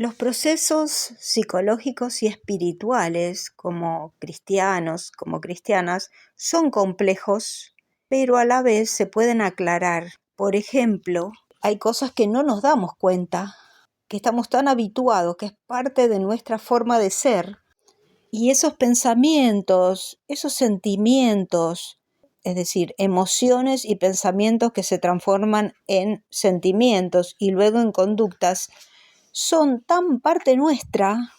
Los procesos psicológicos y espirituales, como cristianos, como cristianas, son complejos, pero a la vez se pueden aclarar. Por ejemplo, hay cosas que no nos damos cuenta, que estamos tan habituados, que es parte de nuestra forma de ser. Y esos pensamientos, esos sentimientos, es decir, emociones y pensamientos que se transforman en sentimientos y luego en conductas, son tan parte nuestra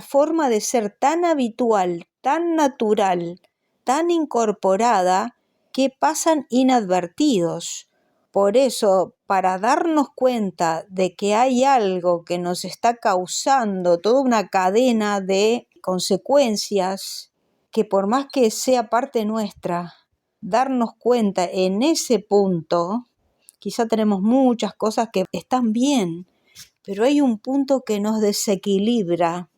forma de ser tan habitual, tan natural, tan incorporada, que pasan inadvertidos. Por eso, para darnos cuenta de que hay algo que nos está causando toda una cadena de consecuencias, que por más que sea parte nuestra, darnos cuenta en ese punto, quizá tenemos muchas cosas que están bien, pero hay un punto que nos desequilibra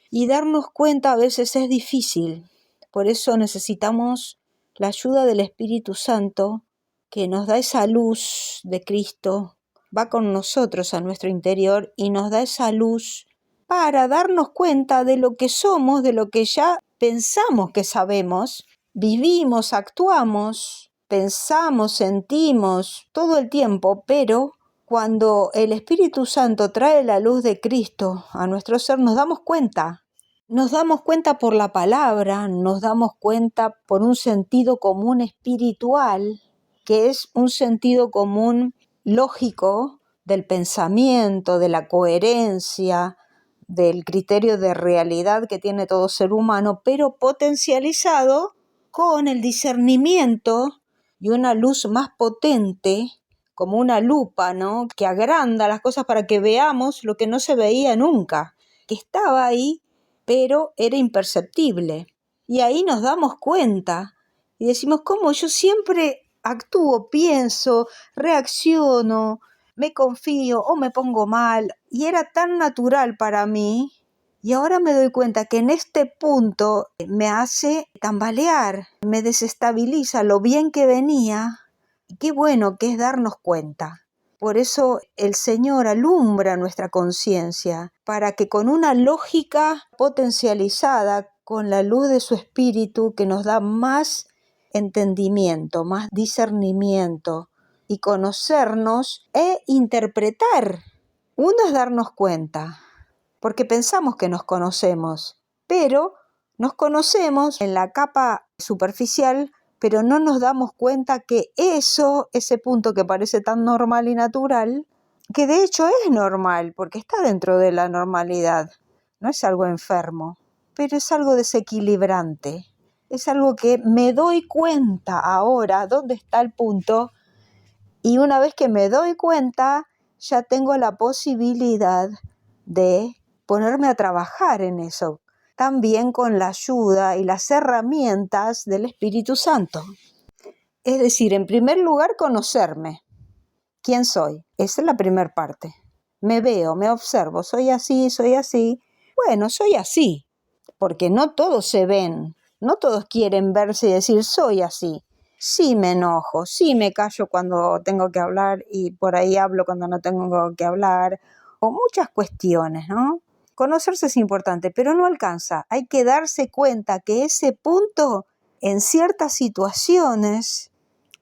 y darnos cuenta a veces es difícil. Por eso necesitamos la ayuda del Espíritu Santo, que nos da esa luz de Cristo, va con nosotros a nuestro interior y nos da esa luz para darnos cuenta de lo que somos, de lo que ya pensamos que sabemos, vivimos, actuamos, pensamos, sentimos todo el tiempo, pero cuando el Espíritu Santo trae la luz de Cristo a nuestro ser, nos damos cuenta. Nos damos cuenta por la palabra, nos damos cuenta por un sentido común espiritual, que es un sentido común lógico del pensamiento, de la coherencia, del criterio de realidad que tiene todo ser humano, pero potencializado con el discernimiento y una luz más potente, como una lupa, ¿no?, que agranda las cosas para que veamos lo que no se veía nunca, que estaba ahí, pero era imperceptible. Y ahí nos damos cuenta y decimos, ¿cómo yo siempre actúo, pienso, reacciono, me confío o me pongo mal? Y era tan natural para mí, y ahora me doy cuenta que en este punto me hace tambalear, me desestabiliza lo bien que venía. Y qué bueno que es darnos cuenta. Por eso el Señor alumbra nuestra conciencia, para que con una lógica potencializada, con la luz de su Espíritu que nos da más entendimiento, más discernimiento y conocernos e interpretar. Uno es darnos cuenta, porque pensamos que nos conocemos, pero nos conocemos en la capa superficial, pero no nos damos cuenta que ese punto que parece tan normal y natural, que de hecho es normal, porque está dentro de la normalidad, no es algo enfermo, pero es algo desequilibrante, es algo que me doy cuenta ahora dónde está el punto, y una vez que me doy cuenta, ya tengo la posibilidad de ponerme a trabajar en eso, también con la ayuda y las herramientas del Espíritu Santo. Es decir, en primer lugar, conocerme. ¿Quién soy? Esa es la primera parte. Me veo, me observo, soy así, soy así. Bueno, soy así, porque no todos se ven, no todos quieren verse y decir, soy así. Sí me enojo, sí me callo cuando tengo que hablar y por ahí hablo cuando no tengo que hablar, o muchas cuestiones, ¿no? Conocerse es importante, pero no alcanza. Hay que darse cuenta que ese punto, en ciertas situaciones,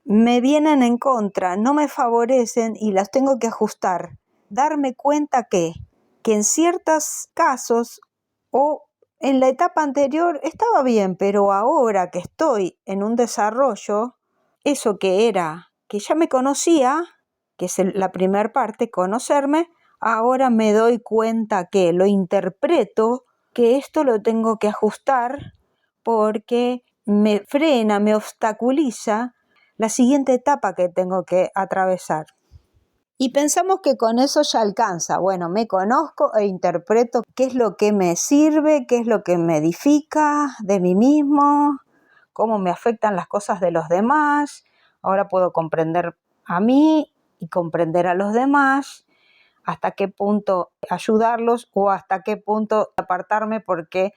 me vienen en contra, no me favorecen y las tengo que ajustar. Darme cuenta que en ciertos casos o en la etapa anterior estaba bien, pero ahora que estoy en un desarrollo, eso que era, que ya me conocía, que es la primera parte, conocerme, ahora me doy cuenta que lo interpreto, que esto lo tengo que ajustar porque me frena, me obstaculiza la siguiente etapa que tengo que atravesar. Y pensamos que con eso ya alcanza. Bueno, me conozco e interpreto qué es lo que me sirve, qué es lo que me edifica de mí mismo, cómo me afectan las cosas de los demás. Ahora puedo comprender a mí y comprender a los demás, hasta qué punto ayudarlos o hasta qué punto apartarme porque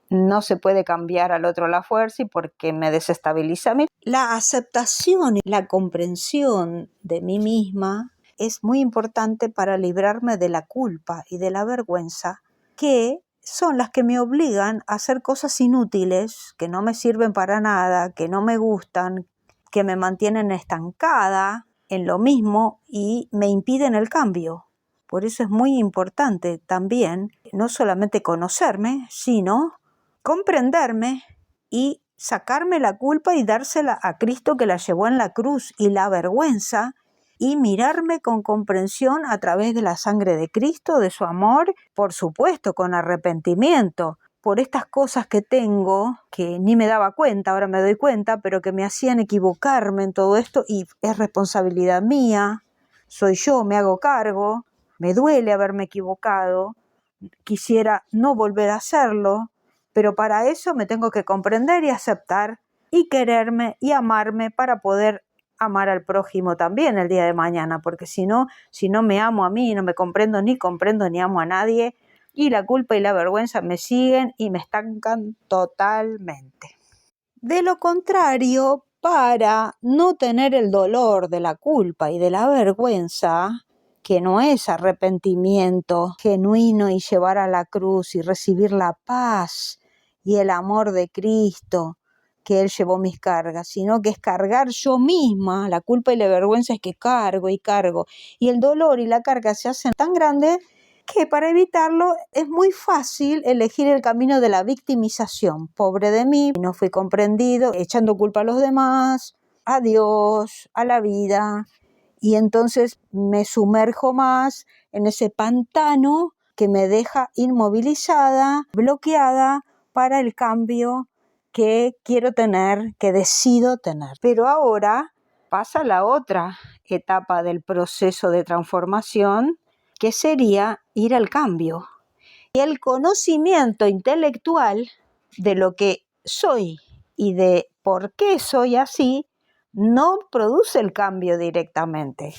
no se puede cambiar al otro la fuerza y porque me desestabiliza a mí. La aceptación y la comprensión de mí misma es muy importante para librarme de la culpa y de la vergüenza, que son las que me obligan a hacer cosas inútiles, que no me sirven para nada, que no me gustan, que me mantienen estancada en lo mismo y me impiden el cambio. Por eso es muy importante también no solamente conocerme, sino comprenderme y sacarme la culpa y dársela a Cristo que la llevó en la cruz, y la vergüenza, y mirarme con comprensión a través de la sangre de Cristo, de su amor, por supuesto con arrepentimiento por estas cosas que tengo, que ni me daba cuenta, ahora me doy cuenta, pero que me hacían equivocarme en todo esto, y es responsabilidad mía, soy yo, me hago cargo, me duele haberme equivocado, quisiera no volver a hacerlo, pero para eso me tengo que comprender y aceptar y quererme y amarme para poder amar al prójimo también el día de mañana, porque si no me amo a mí, no me comprendo ni amo a nadie, y la culpa y la vergüenza me siguen y me estancan totalmente. De lo contrario, para no tener el dolor de la culpa y de la vergüenza, que no es arrepentimiento genuino y llevar a la cruz y recibir la paz y el amor de Cristo, que Él llevó mis cargas, sino que es cargar yo misma. La culpa y la vergüenza es que cargo, y el dolor y la carga se hacen tan grandes que para evitarlo es muy fácil elegir el camino de la victimización. Pobre de mí, no fui comprendido, echando culpa a los demás, a Dios, a la vida, y entonces me sumerjo más en ese pantano que me deja inmovilizada, bloqueada para el cambio que quiero tener, que decido tener. Pero ahora pasa la otra etapa del proceso de transformación, que sería ir al cambio. Y el conocimiento intelectual de lo que soy y de por qué soy así no produce el cambio directamente.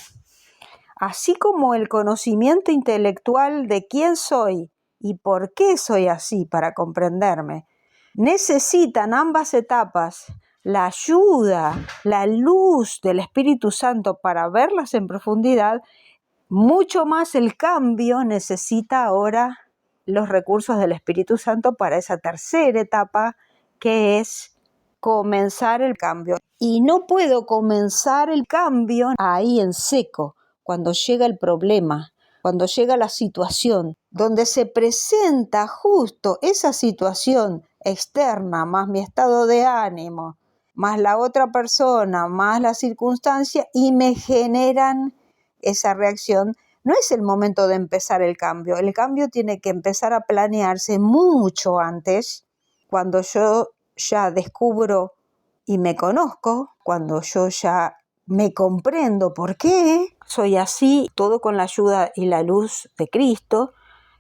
Así como el conocimiento intelectual de quién soy y por qué soy así para comprenderme, necesitan ambas etapas la ayuda, la luz del Espíritu Santo para verlas en profundidad. Mucho más el cambio necesita ahora los recursos del Espíritu Santo para esa tercera etapa, que es comenzar el cambio. Y no puedo comenzar el cambio ahí en seco, cuando llega el problema, cuando llega la situación, donde se presenta justo esa situación externa, más mi estado de ánimo, más la otra persona, más la circunstancia, y me generan esa reacción. No es el momento de empezar el cambio tiene que empezar a planearse mucho antes, cuando yo ya descubro y me conozco, cuando yo ya me comprendo por qué soy así, todo con la ayuda y la luz de Cristo,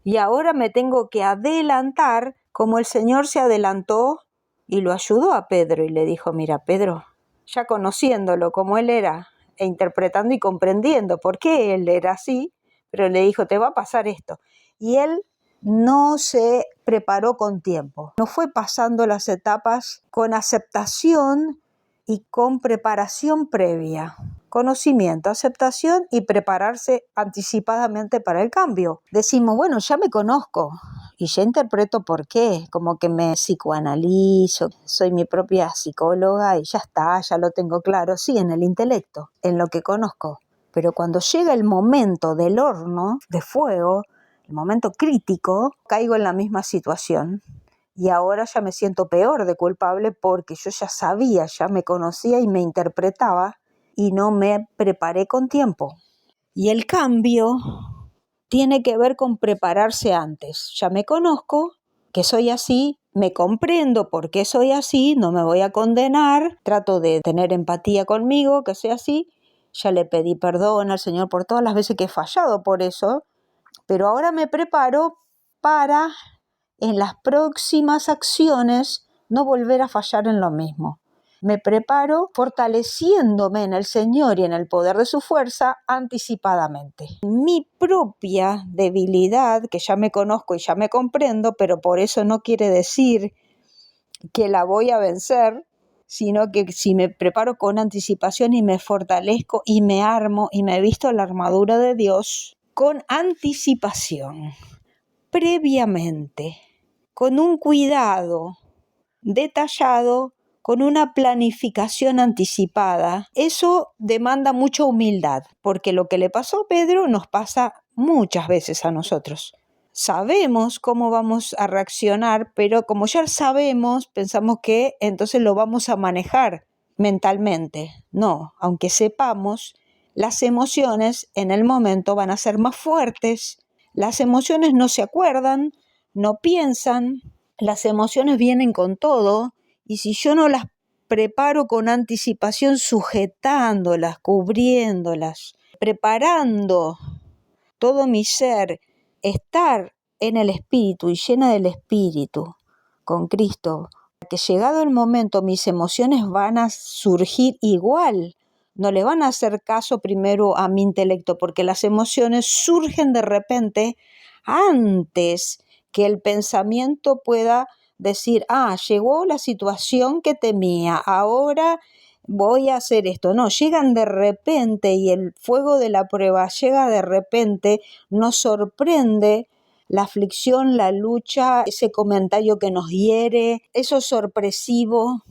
y ahora me tengo que adelantar como el Señor se adelantó y lo ayudó a Pedro y le dijo: mira, Pedro, ya conociéndolo como él era, e interpretando y comprendiendo por qué él era así, pero le dijo: te va a pasar esto. Y él no se preparó con tiempo, no fue pasando las etapas con aceptación y con preparación previa. Conocimiento, aceptación y prepararse anticipadamente para el cambio. Decimos: bueno, ya me conozco y ya interpreto por qué, como que me psicoanalizo, soy mi propia psicóloga y ya está, ya lo tengo claro. Sí, en el intelecto, en lo que conozco. Pero cuando llega el momento del horno de fuego, el momento crítico, caigo en la misma situación. Y ahora ya me siento peor de culpable, porque yo ya sabía, ya me conocía y me interpretaba y no me preparé con tiempo. Y el cambio tiene que ver con prepararse antes. Ya me conozco, que soy así, me comprendo por qué soy así, no me voy a condenar, trato de tener empatía conmigo, que soy así. Ya le pedí perdón al Señor por todas las veces que he fallado por eso, pero ahora me preparo para en las próximas acciones no volver a fallar en lo mismo. Me preparo fortaleciéndome en el Señor y en el poder de su fuerza anticipadamente. Mi propia debilidad, que ya me conozco y ya me comprendo, pero por eso no quiere decir que la voy a vencer, sino que si me preparo con anticipación y me fortalezco y me armo y me visto la armadura de Dios con anticipación, previamente, con un cuidado detallado, con una planificación anticipada, eso demanda mucha humildad, porque lo que le pasó a Pedro nos pasa muchas veces a nosotros. Sabemos cómo vamos a reaccionar, pero como ya sabemos, pensamos que entonces lo vamos a manejar mentalmente. No, aunque sepamos, las emociones en el momento van a ser más fuertes. Las emociones no se acuerdan, no piensan, las emociones vienen con todo, y si yo no las preparo con anticipación, sujetándolas, cubriéndolas, preparando todo mi ser, estar en el Espíritu y llena del Espíritu, con Cristo, que llegado el momento mis emociones van a surgir igual, no le van a hacer caso primero a mi intelecto, porque las emociones surgen de repente antes que el pensamiento pueda decir, llegó la situación que temía, ahora voy a hacer esto. No, llegan de repente y el fuego de la prueba llega de repente, nos sorprende la aflicción, la lucha, ese comentario que nos hiere, eso sorpresivo,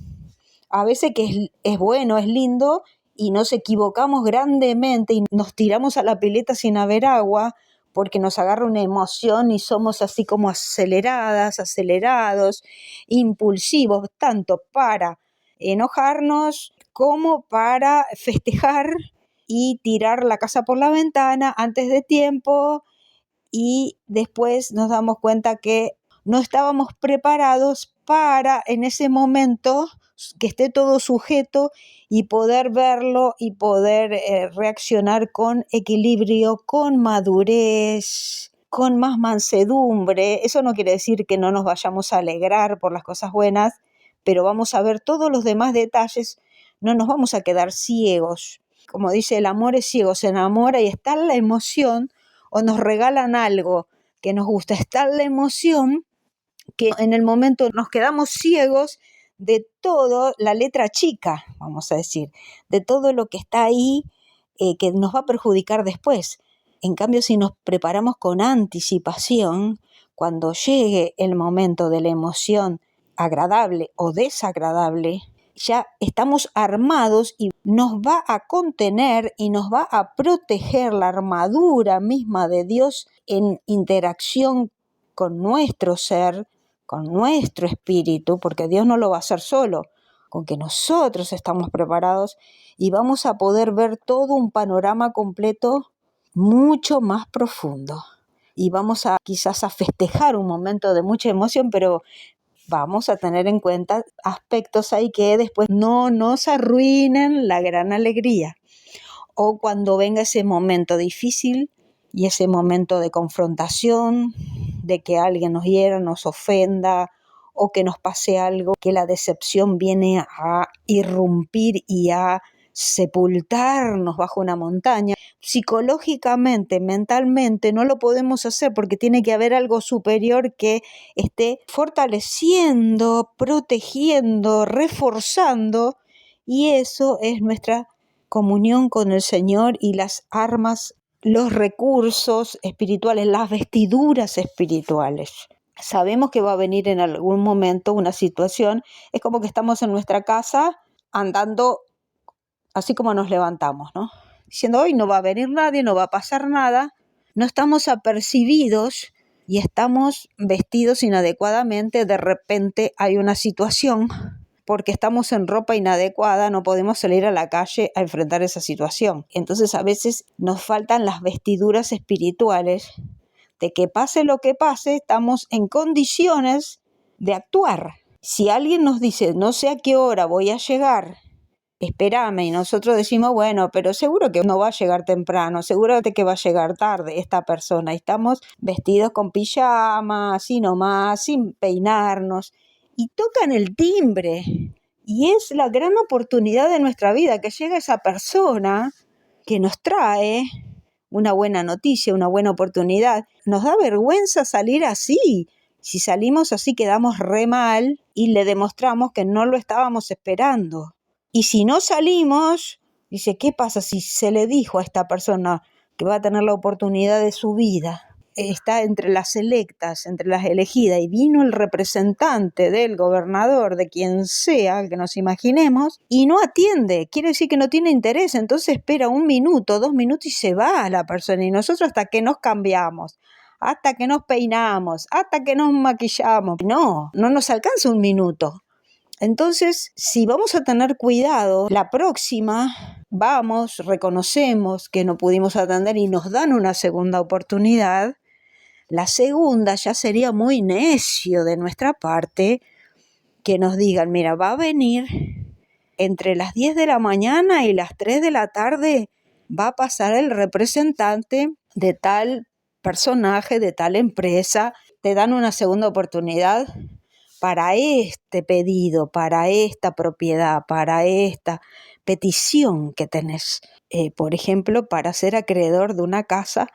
a veces que es bueno, es lindo, y nos equivocamos grandemente y nos tiramos a la pileta sin haber agua, porque nos agarra una emoción y somos así como acelerados, impulsivos, tanto para enojarnos como para festejar y tirar la casa por la ventana antes de tiempo, y después nos damos cuenta que no estábamos preparados para en ese momento que esté todo sujeto y poder verlo y poder reaccionar con equilibrio, con madurez, con más mansedumbre. Eso no quiere decir que no nos vayamos a alegrar por las cosas buenas, pero vamos a ver todos los demás detalles, no nos vamos a quedar ciegos. Como dice, el amor es ciego, se enamora y está la emoción, o nos regalan algo que nos gusta, está la emoción, que en el momento nos quedamos ciegos de todo, la letra chica, vamos a decir, de todo lo que está ahí, que nos va a perjudicar después. En cambio, si nos preparamos con anticipación, cuando llegue el momento de la emoción agradable o desagradable, ya estamos armados y nos va a contener y nos va a proteger la armadura misma de Dios en interacción con nuestro ser, con nuestro espíritu, porque Dios no lo va a hacer solo, con que nosotros estamos preparados y vamos a poder ver todo un panorama completo mucho más profundo. Y vamos a quizás a festejar un momento de mucha emoción, pero vamos a tener en cuenta aspectos ahí que después no nos arruinen la gran alegría. O cuando venga ese momento difícil y ese momento de confrontación, de que alguien nos hiera, nos ofenda, o que nos pase algo, que la decepción viene a irrumpir y a sepultarnos bajo una montaña. Psicológicamente, mentalmente, no lo podemos hacer porque tiene que haber algo superior que esté fortaleciendo, protegiendo, reforzando, y eso es nuestra comunión con el Señor y las armas, los recursos espirituales, las vestiduras espirituales. Sabemos que va a venir en algún momento una situación, es como que estamos en nuestra casa andando así como nos levantamos, ¿no? Diciendo, hoy no va a venir nadie, no va a pasar nada. No estamos apercibidos y estamos vestidos inadecuadamente. De repente hay una situación, porque estamos en ropa inadecuada, no podemos salir a la calle a enfrentar esa situación. Entonces a veces nos faltan las vestiduras espirituales de que pase lo que pase, estamos en condiciones de actuar. Si alguien nos dice, no sé a qué hora voy a llegar, espérame, y nosotros decimos, bueno, pero seguro que no va a llegar temprano, seguro que va a llegar tarde esta persona, y estamos vestidos con pijama, así nomás, sin peinarnos, y tocan el timbre, y es la gran oportunidad de nuestra vida, que llega esa persona que nos trae una buena noticia, una buena oportunidad. Nos da vergüenza salir así, Si salimos así quedamos re mal y le demostramos que no lo estábamos esperando. Y si no salimos, dice, ¿qué pasa si se le dijo a esta persona que va a tener la oportunidad de su vida? Está entre las electas, entre las elegidas, y vino el representante del gobernador, de quien sea, que nos imaginemos, y no atiende, quiere decir que no tiene interés, entonces espera 1 minuto, 2 minutos y se va la persona, y nosotros hasta que nos cambiamos, hasta que nos peinamos, hasta que nos maquillamos, no nos alcanza 1 minuto. Entonces, si vamos a tener cuidado, la próxima vamos, reconocemos que no pudimos atender y nos dan una segunda oportunidad. La segunda ya sería muy necio de nuestra parte que nos digan, mira, va a venir entre las 10 de la mañana y las 3 de la tarde, va a pasar el representante de tal personaje, de tal empresa, te dan una segunda oportunidad para este pedido, para esta propiedad, para esta petición que tenés. Por ejemplo, para ser acreedor de una casa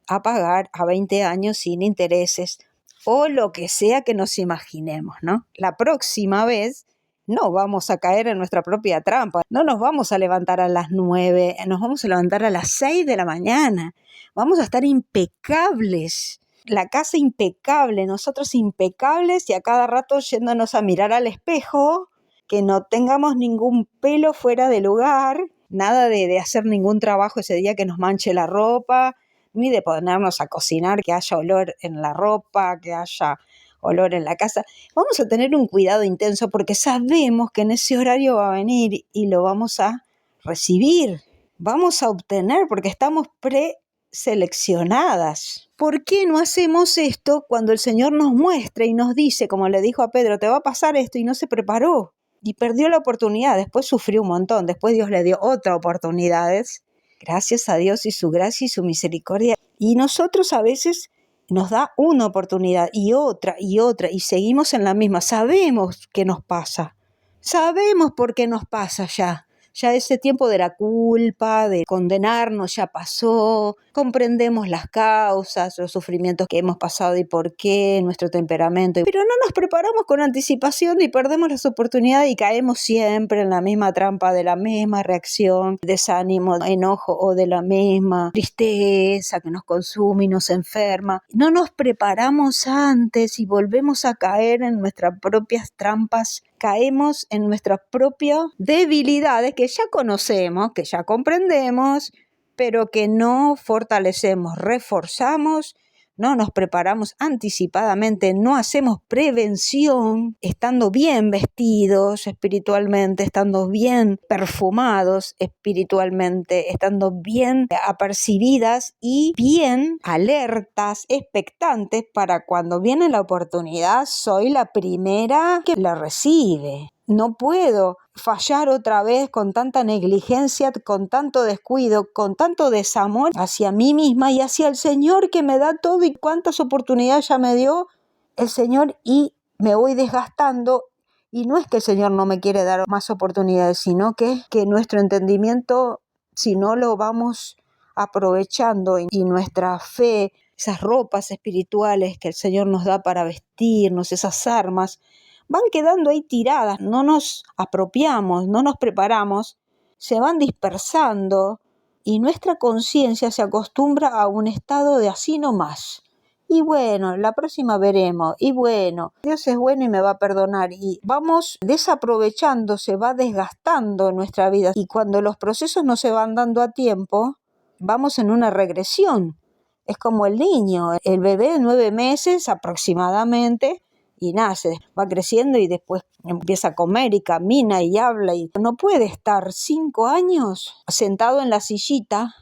a pagar a 20 años sin intereses o lo que sea que nos imaginemos, ¿no? La próxima vez no vamos a caer en nuestra propia trampa, no nos vamos a levantar a las 9, nos vamos a levantar a las 6 de la mañana, vamos a estar impecables, la casa impecable, nosotros impecables y a cada rato yéndonos a mirar al espejo, que no tengamos ningún pelo fuera de lugar, nada de hacer ningún trabajo ese día que nos manche la ropa, ni de ponernos a cocinar, que haya olor en la ropa, que haya olor en la casa. Vamos a tener un cuidado intenso porque sabemos que en ese horario va a venir y lo vamos a recibir, vamos a obtener porque estamos preseleccionadas. ¿Por qué no hacemos esto cuando el Señor nos muestra y nos dice, como le dijo a Pedro, te va a pasar esto y no se preparó? Y perdió la oportunidad, después sufrió un montón, después Dios le dio otras oportunidades. Gracias a Dios y su gracia y su misericordia. Y nosotros a veces nos da una oportunidad y otra, y seguimos en la misma. Sabemos qué nos pasa. Sabemos por qué nos pasa ya. Ya ese tiempo de la culpa, de condenarnos, ya pasó. Comprendemos las causas, los sufrimientos que hemos pasado y por qué, nuestro temperamento. Pero no nos preparamos con anticipación y perdemos las oportunidades y caemos siempre en la misma trampa de la misma reacción, desánimo, enojo o de la misma tristeza que nos consume y nos enferma. No nos preparamos antes y volvemos a caer en nuestras propias trampas. Caemos en nuestras propias debilidades que ya conocemos, que ya comprendemos, pero que no fortalecemos, reforzamos, no nos preparamos anticipadamente, no hacemos prevención, estando bien vestidos espiritualmente, estando bien perfumados espiritualmente, estando bien apercibidas y bien alertas, expectantes para cuando viene la oportunidad, soy la primera que la recibe. No puedo fallar otra vez con tanta negligencia, con tanto descuido, con tanto desamor hacia mí misma y hacia el Señor que me da todo y cuántas oportunidades ya me dio el Señor y me voy desgastando. Y no es que el Señor no me quiere dar más oportunidades, sino que nuestro entendimiento, si no lo vamos aprovechando y nuestra fe, esas ropas espirituales que el Señor nos da para vestirnos, esas armas, van quedando ahí tiradas, no nos apropiamos, no nos preparamos, se van dispersando y nuestra conciencia se acostumbra a un estado de así nomás. Y bueno, la próxima veremos, y bueno, Dios es bueno y me va a perdonar. Y vamos desaprovechando, se va desgastando nuestra vida. Y cuando los procesos no se van dando a tiempo, vamos en una regresión. Es como el niño, el bebé de 9 meses aproximadamente, y nace, va creciendo y después empieza a comer y camina y habla y no puede estar 5 años sentado en la sillita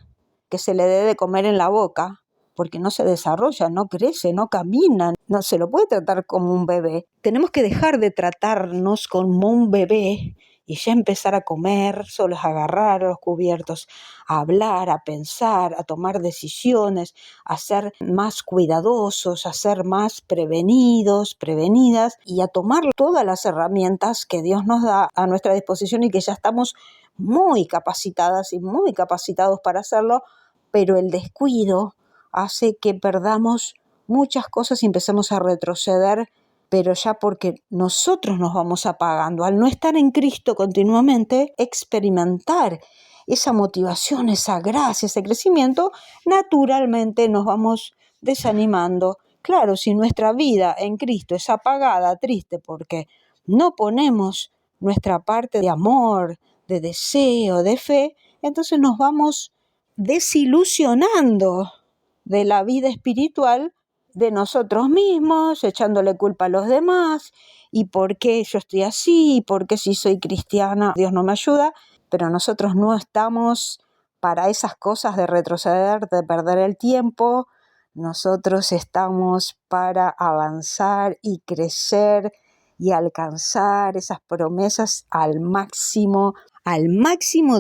que se le dé de comer en la boca porque no se desarrolla, no crece, no camina, no se lo puede tratar como un bebé. Tenemos que dejar de tratarnos como un bebé y ya empezar a comer, solos a agarrar los cubiertos, a hablar, a pensar, a tomar decisiones, a ser más cuidadosos, a ser más prevenidos, prevenidas y a tomar todas las herramientas que Dios nos da a nuestra disposición y que ya estamos muy capacitadas y muy capacitados para hacerlo, pero el descuido hace que perdamos muchas cosas y empezamos a retroceder, pero ya porque nosotros nos vamos apagando. Al no estar en Cristo continuamente, experimentar esa motivación, esa gracia, ese crecimiento, naturalmente nos vamos desanimando. Claro, si nuestra vida en Cristo es apagada, triste, porque no ponemos nuestra parte de amor, de deseo, de fe, entonces nos vamos desilusionando de la vida espiritual, de nosotros mismos, echándole culpa a los demás, y por qué yo estoy así, y por qué si soy cristiana Dios no me ayuda, pero nosotros no estamos para esas cosas de retroceder, de perder el tiempo. Nosotros estamos para avanzar y crecer y alcanzar esas promesas al máximo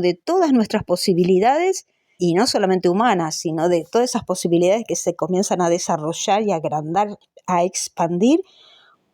de todas nuestras posibilidades, y no solamente humanas, sino de todas esas posibilidades que se comienzan a desarrollar y a agrandar, a expandir,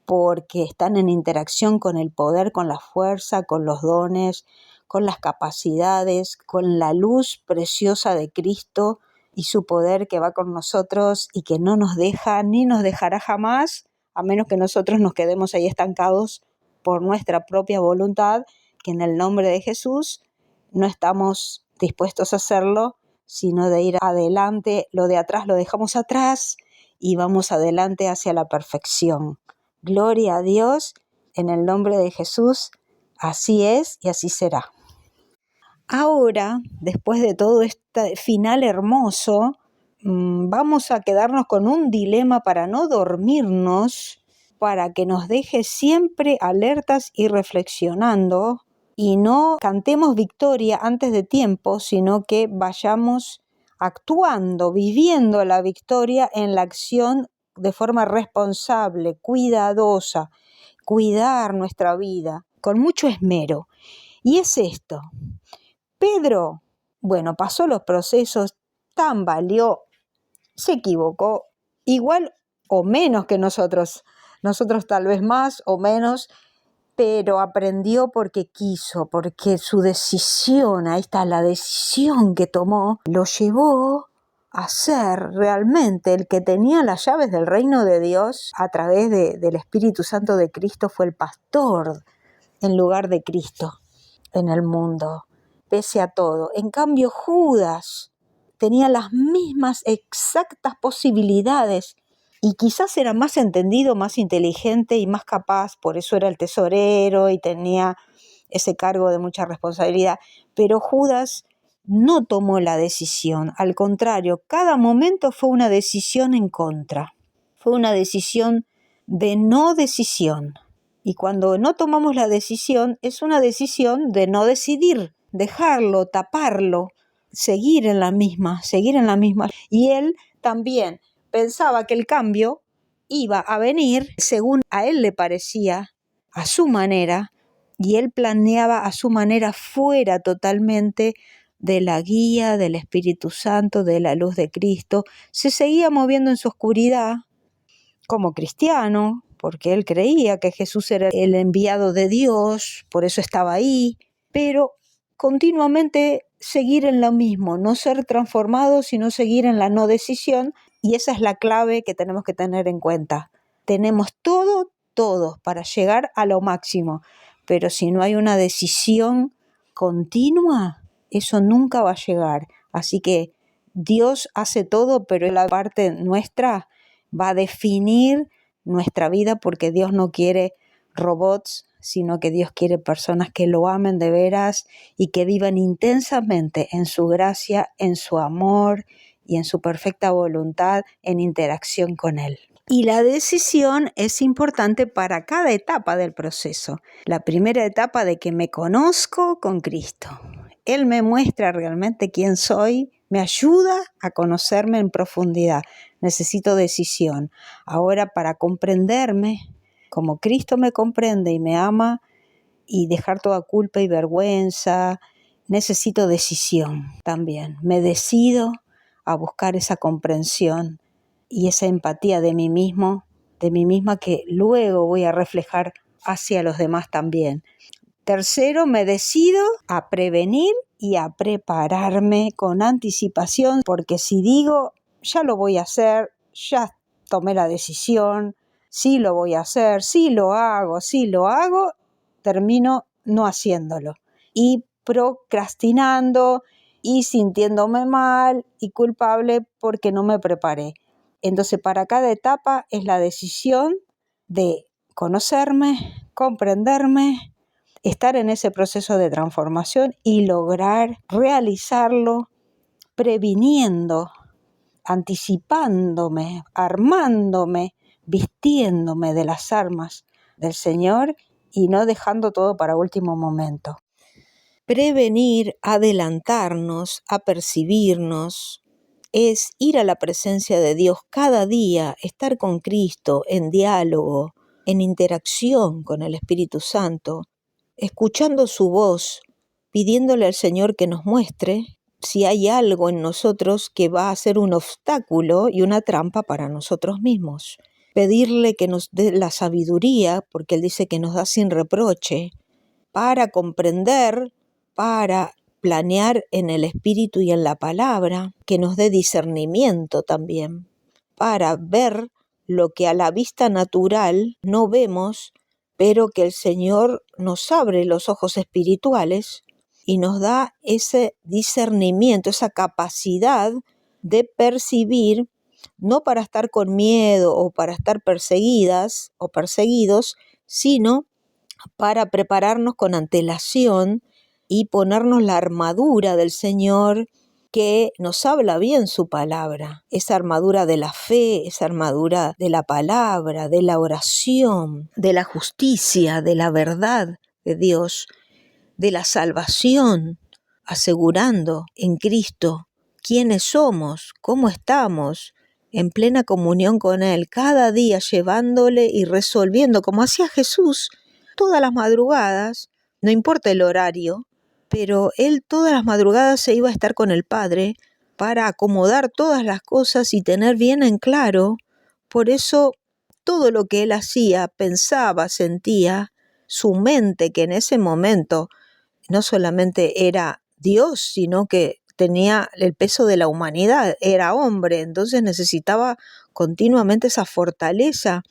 porque están en interacción con el poder, con la fuerza, con los dones, con las capacidades, con la luz preciosa de Cristo y su poder que va con nosotros y que no nos deja ni nos dejará jamás, a menos que nosotros nos quedemos ahí estancados por nuestra propia voluntad, que en el nombre de Jesús no estamos dispuestos a hacerlo, sino de ir adelante. Lo de atrás lo dejamos atrás y vamos adelante hacia la perfección. Gloria a Dios, en el nombre de Jesús, así es y así será. Ahora, después de todo este final hermoso, vamos a quedarnos con un dilema para no dormirnos, para que nos deje siempre alertas y reflexionando, y no cantemos victoria antes de tiempo, sino que vayamos actuando, viviendo la victoria en la acción de forma responsable, cuidadosa, cuidar nuestra vida con mucho esmero. Y es esto. Pedro, bueno, pasó los procesos, tambaleó, se equivocó, igual o menos que nosotros tal vez más o menos, pero aprendió porque quiso, porque su decisión, ahí está, la decisión que tomó, lo llevó a ser realmente el que tenía las llaves del reino de Dios a través del Espíritu Santo de Cristo. Fue el pastor en lugar de Cristo en el mundo, pese a todo. En cambio, Judas tenía las mismas exactas posibilidades y quizás era más entendido, más inteligente y más capaz, por eso era el tesorero y tenía ese cargo de mucha responsabilidad. Pero Judas no tomó la decisión, al contrario, cada momento fue una decisión en contra, fue una decisión de no decisión. Y cuando no tomamos la decisión, es una decisión de no decidir, dejarlo, taparlo, seguir en la misma. Y él también pensaba que el cambio iba a venir según a él le parecía, a su manera, y él planeaba a su manera fuera totalmente de la guía del Espíritu Santo, de la luz de Cristo. Se seguía moviendo en su oscuridad como cristiano, porque él creía que Jesús era el enviado de Dios, por eso estaba ahí, pero continuamente seguir en lo mismo, no ser transformado, sino seguir en la no decisión, y esa es la clave que tenemos que tener en cuenta. Tenemos todo para llegar a lo máximo, pero si no hay una decisión continua, eso nunca va a llegar. Así que Dios hace todo, pero la parte nuestra va a definir nuestra vida, porque Dios no quiere robots, sino que Dios quiere personas que lo amen de veras y que vivan intensamente en su gracia, en su amor y en su perfecta voluntad en interacción con Él. Y la decisión es importante para cada etapa del proceso. La primera etapa de que me conozco con Cristo. Él me muestra realmente quién soy, me ayuda a conocerme en profundidad. Necesito decisión. Ahora, para comprenderme, como Cristo me comprende y me ama, y dejar toda culpa y vergüenza, necesito decisión también. Me decido a buscar esa comprensión y esa empatía de mí mismo, de mí misma, que luego voy a reflejar hacia los demás también. Tercero, me decido a prevenir y a prepararme con anticipación, porque si digo, ya lo voy a hacer, ya tomé la decisión, sí lo voy a hacer, sí lo hago, termino no haciéndolo. Y procrastinando y sintiéndome mal y culpable porque no me preparé. Entonces, para cada etapa es la decisión de conocerme, comprenderme, estar en ese proceso de transformación y lograr realizarlo previniendo, anticipándome, armándome, vistiéndome de las armas del Señor y no dejando todo para último momento. Prevenir, adelantarnos, apercibirnos, es ir a la presencia de Dios cada día, estar con Cristo en diálogo, en interacción con el Espíritu Santo, escuchando su voz, pidiéndole al Señor que nos muestre si hay algo en nosotros que va a ser un obstáculo y una trampa para nosotros mismos. Pedirle que nos dé la sabiduría, porque Él dice que nos da sin reproche, para comprender, para planear en el Espíritu y en la palabra, que nos dé discernimiento también, para ver lo que a la vista natural no vemos, pero que el Señor nos abre los ojos espirituales y nos da ese discernimiento, esa capacidad de percibir, no para estar con miedo o para estar perseguidas o perseguidos, sino para prepararnos con antelación y ponernos la armadura del Señor que nos habla bien su palabra, esa armadura de la fe, esa armadura de la palabra, de la oración, de la justicia, de la verdad de Dios, de la salvación, asegurando en Cristo quiénes somos, cómo estamos, en plena comunión con Él, cada día llevándole y resolviendo, como hacía Jesús, todas las madrugadas, no importa el horario, pero Él todas las madrugadas se iba a estar con el Padre para acomodar todas las cosas y tener bien en claro. Por eso todo lo que Él hacía, pensaba, sentía, su mente, que en ese momento no solamente era Dios, sino que tenía el peso de la humanidad, era hombre, entonces necesitaba continuamente esa fortaleza,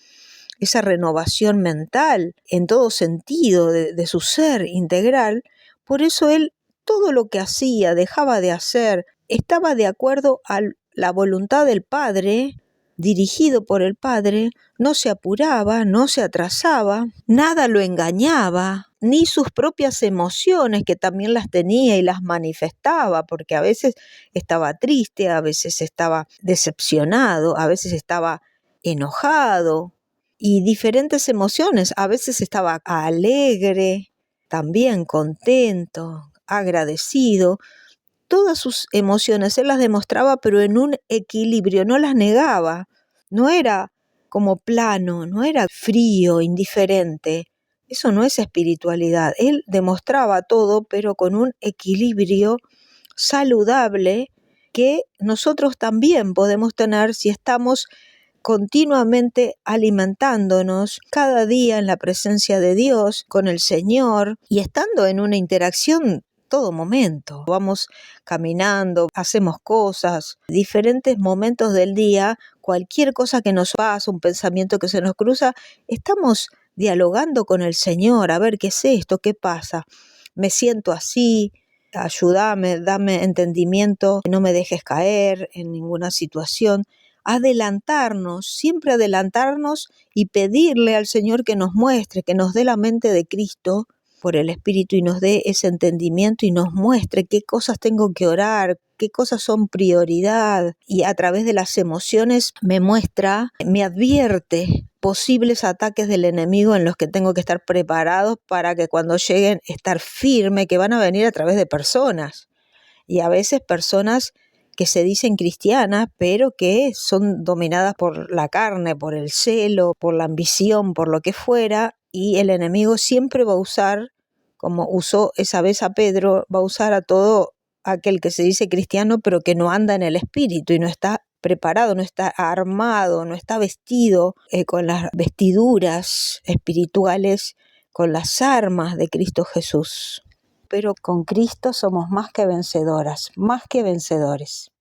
esa renovación mental en todo sentido de su ser integral. Por eso él todo lo que hacía, dejaba de hacer, estaba de acuerdo a la voluntad del Padre, dirigido por el Padre, no se apuraba, no se atrasaba, nada lo engañaba, ni sus propias emociones, que también las tenía y las manifestaba, porque a veces estaba triste, a veces estaba decepcionado, a veces estaba enojado, y diferentes emociones, a veces estaba alegre, también contento, agradecido. Todas sus emociones él las demostraba, pero en un equilibrio, no las negaba, no era como plano, no era frío, indiferente. Eso no es espiritualidad. Él demostraba todo, pero con un equilibrio saludable que nosotros también podemos tener si estamos continuamente alimentándonos cada día en la presencia de Dios, con el Señor, y estando en una interacción todo momento. Vamos caminando, hacemos cosas, diferentes momentos del día, cualquier cosa que nos pasa, un pensamiento que se nos cruza, estamos dialogando con el Señor, a ver qué es esto, qué pasa, me siento así, ayúdame, dame entendimiento, no me dejes caer en ninguna situación. Adelantarnos, siempre adelantarnos y pedirle al Señor que nos muestre, que nos dé la mente de Cristo por el Espíritu y nos dé ese entendimiento y nos muestre qué cosas tengo que orar, qué cosas son prioridad, y a través de las emociones me muestra, me advierte posibles ataques del enemigo en los que tengo que estar preparados para que cuando lleguen estar firme, que van a venir a través de personas, y a veces personas que se dicen cristianas, pero que son dominadas por la carne, por el celo, por la ambición, por lo que fuera, y el enemigo siempre va a usar, como usó esa vez a Pedro, va a usar a todo aquel que se dice cristiano, pero que no anda en el Espíritu y no está preparado, no está armado, no está vestido con las vestiduras espirituales, con las armas de Cristo Jesús. Pero con Cristo somos más que vencedoras, más que vencedores.